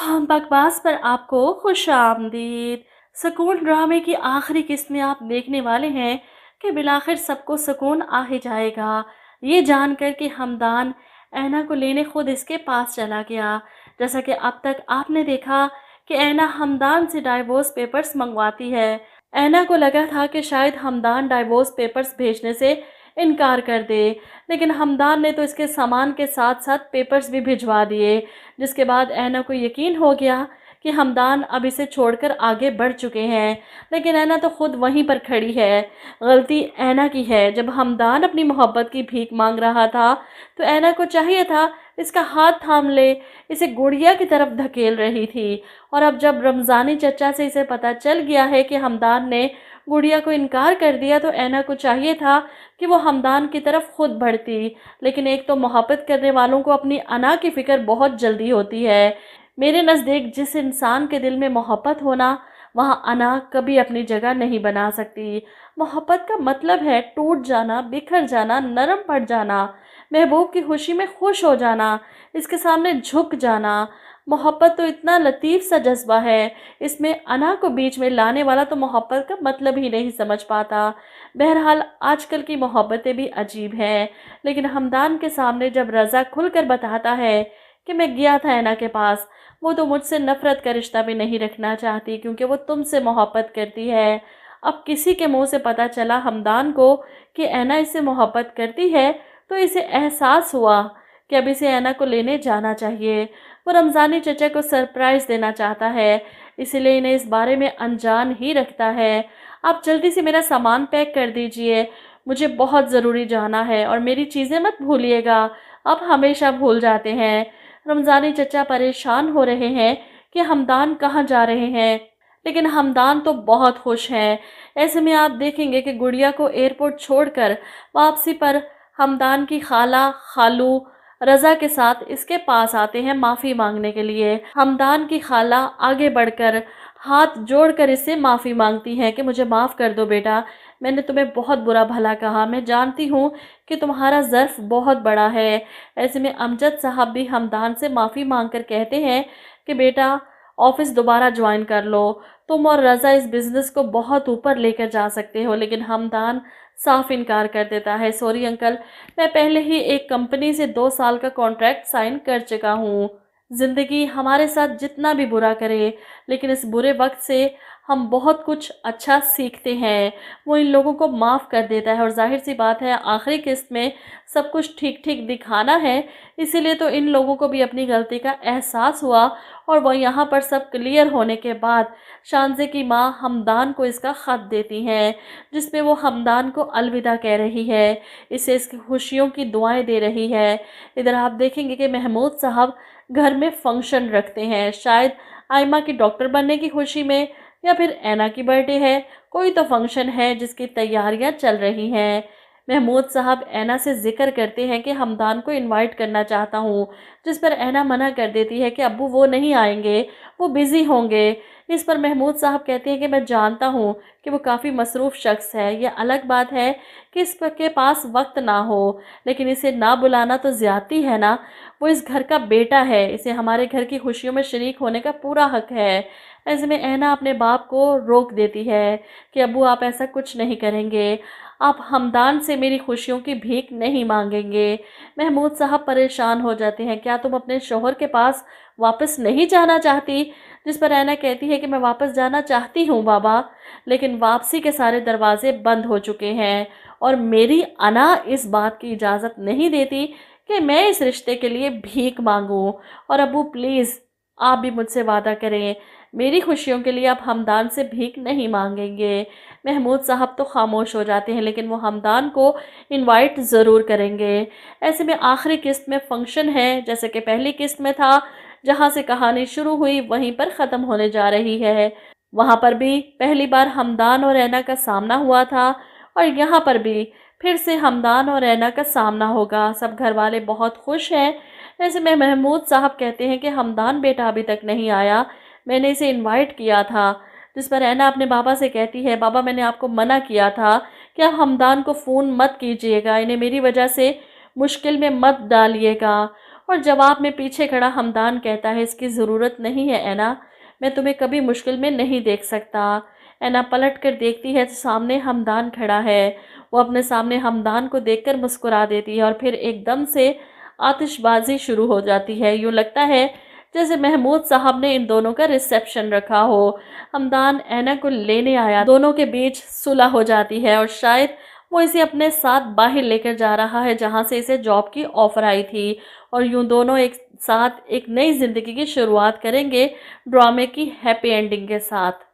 बकवास पर आपको खुश आमदीद। सुकून ड्रामे की आखिरी किस्त में आप देखने वाले हैं कि बिलाखिर सबको सुकून आ ही जाएगा, ये जानकर कि हमदान ऐना को लेने खुद इसके पास चला गया। जैसा कि अब तक आपने देखा कि ऐना हमदान से डाइवोर्स पेपर्स मंगवाती है। ऐना को लगा था कि शायद हमदान डाइवोर्स पेपर्स भेजने से इनकार कर दे, लेकिन हमदान ने तो इसके सामान के साथ साथ पेपर्स भी भिजवा दिए, जिसके बाद ऐना को यकीन हो गया कि हमदान अब इसे छोड़कर आगे बढ़ चुके हैं। लेकिन ऐना तो खुद वहीं पर खड़ी है। गलती ऐना की है। जब हमदान अपनी मोहब्बत की भीख मांग रहा था तो ऐना को चाहिए था इसका हाथ थाम ले, इसे गुड़िया की तरफ धकेल रही थी। और अब जब रमज़ानी चचा से इसे पता चल गया है कि हमदान ने गुड़िया को इनकार कर दिया तो ऐना को चाहिए था कि वो हमदान की तरफ खुद बढ़ती। लेकिन एक तो मोहब्बत करने वालों को अपनी अना की फ़िक्र बहुत जल्दी होती है। मेरे नज़दीक जिस इंसान के दिल में मोहब्बत होना, वहाँ अना कभी अपनी जगह नहीं बना सकती। मोहब्बत का मतलब है टूट जाना, बिखर जाना, नरम पड़ जाना, महबूब की खुशी में खुश हो जाना, इसके सामने झुक जाना। मोहब्बत तो इतना लतीफ़ सा जज्बा है, इसमें अना को बीच में लाने वाला तो मोहब्बत का मतलब ही नहीं समझ पाता। बहरहाल आजकल की मोहब्बतें भी अजीब हैं, लेकिन हमदान के सामने जब रज़ा खुलकर बताता है कि मैं गया था ऐना के पास, वो तो मुझसे नफ़रत का रिश्ता भी नहीं रखना चाहती क्योंकि वो तुमसे मोहब्बत करती है। अब किसी के मुंह से पता चला हमदान को कि ऐना इससे मोहब्बत करती है तो इसे एहसास हुआ कि अब इसे ऐना को लेने जाना चाहिए। वो रमज़ानी चचा को सरप्राइज़ देना चाहता है, इसीलिए इन्हें इस बारे में अनजान ही रखता है। आप जल्दी से मेरा सामान पैक कर दीजिए, मुझे बहुत ज़रूरी जाना है और मेरी चीज़ें मत भूलिएगा, आप हमेशा भूल जाते हैं। रमज़ानी चचा परेशान हो रहे हैं कि हमदान कहाँ जा रहे हैं, लेकिन हमदान तो बहुत खुश हैं। ऐसे में आप देखेंगे कि गुड़िया को एयरपोर्ट छोड़कर वापसी पर हमदान की खाला, खालू रज़ा के साथ इसके पास आते हैं माफ़ी मांगने के लिए। हमदान की खाला आगे बढ़कर हाथ जोड़कर इससे माफ़ी मांगती हैं कि मुझे माफ़ कर दो बेटा, मैंने तुम्हें बहुत बुरा भला कहा, मैं जानती हूँ कि तुम्हारा ज़र्फ़ बहुत बड़ा है। ऐसे में अमजद साहब भी हमदान से माफ़ी मांग कर कहते हैं कि बेटा ऑफ़िस दोबारा ज्वाइन कर लो, तुम और रज़ा इस बिज़नेस को बहुत ऊपर लेकर जा सकते हो। लेकिन हमदान साफ इनकार कर देता है, सॉरी अंकल, मैं पहले ही एक कंपनी से 2 साल का कॉन्ट्रैक्ट साइन कर चुका हूँ। ज़िंदगी हमारे साथ जितना भी बुरा करे, लेकिन इस बुरे वक्त से हम बहुत कुछ अच्छा सीखते हैं। वो इन लोगों को माफ़ कर देता है और जाहिर सी बात है आखिरी किस्त में सब कुछ ठीक ठीक दिखाना है, इसीलिए तो इन लोगों को भी अपनी गलती का एहसास हुआ। और वो यहाँ पर सब क्लियर होने के बाद शानज़े की माँ हमदान को इसका ख़त देती हैं, जिसमें वो हमदान को अलविदा कह रही है, इसे इसकी खुशियों की दुआएं दे रही है। इधर आप देखेंगे कि महमूद साहब घर में फंक्शन रखते हैं, शायद आयमा की डॉक्टर बनने की खुशी में, या फिर ऐना की बर्थडे है, कोई तो फंक्शन है जिसकी तैयारियां चल रही हैं। महमूद साहब ऐना से ज़िक्र करते हैं कि हमदान को इनवाइट करना चाहता हूँ, जिस पर ऐना मना कर देती है कि अब्बू वो नहीं आएंगे, वो बिज़ी होंगे। इस पर महमूद साहब कहते हैं कि मैं जानता हूँ कि वो काफ़ी मसरूफ़ शख्स है, यह अलग बात है कि इसके पास वक्त ना हो, लेकिन इसे ना बुलाना तो ज़्यादती है ना। वो इस घर का बेटा है, इसे हमारे घर की खुशियों में शरीक होने का पूरा हक है। ऐसे में ऐना अपने बाप को रोक देती है कि अब्बू आप ऐसा कुछ नहीं करेंगे, आप हमदान से मेरी खुशियों की भीख नहीं मांगेंगे। महमूद साहब परेशान हो जाते हैं, क्या तुम अपने शौहर के पास वापस नहीं जाना चाहती? जिस पर ऐना कहती है कि मैं वापस जाना चाहती हूँ बाबा, लेकिन वापसी के सारे दरवाजे बंद हो चुके हैं और मेरी अना इस बात की इजाज़त नहीं देती कि मैं इस रिश्ते के लिए भीख मांगूं। और अब्बू प्लीज़ आप भी मुझसे वादा करें, मेरी खुशियों के लिए आप हमदान से भीख नहीं मांगेंगे। महमूद साहब तो खामोश हो जाते हैं, लेकिन वो हमदान को इनवाइट ज़रूर करेंगे। ऐसे में आखिरी किस्त में फंक्शन है, जैसे कि पहली किस्त में था, जहाँ से कहानी शुरू हुई वहीं पर ख़त्म होने जा रही है। वहाँ पर भी पहली बार हमदान और ऐना का सामना हुआ था और यहाँ पर भी फिर से हमदान और ऐना का सामना होगा। सब घर वाले बहुत खुश हैं। ऐसे में महमूद साहब कहते हैं कि हमदान बेटा अभी तक नहीं आया, मैंने इसे इनवाइट किया था। जिस पर ऐना अपने बाबा से कहती है, बाबा मैंने आपको मना किया था कि आप हमदान को फ़ोन मत कीजिएगा, इन्हें मेरी वजह से मुश्किल में मत डालिएगा। اور جواب میں پیچھے کھڑا ہمدان کہتا ہے، اس کی ضرورت نہیں ہے اینا، میں تمہیں کبھی مشکل میں نہیں دیکھ سکتا۔ اینا پلٹ کر دیکھتی ہے تو سامنے ہمدان کھڑا ہے۔ وہ اپنے سامنے ہمدان کو دیکھ کر مسکرا دیتی ہے اور پھر ایک دم سے آتش بازی شروع ہو جاتی ہے۔ یوں لگتا ہے جیسے محمود صاحب نے ان دونوں کا ریسیپشن رکھا ہو۔ ہمدان اینا کو لینے آیا، دونوں کے بیچ صلح ہو جاتی ہے اور شاید وہ اسے اپنے ساتھ باہر لے کر جا رہا ہے جہاں سے اسے جاب کی آفر آئی تھی، اور یوں دونوں ایک ساتھ ایک نئی زندگی کی شروعات کریں گے، ڈرامے کی ہیپی اینڈنگ کے ساتھ۔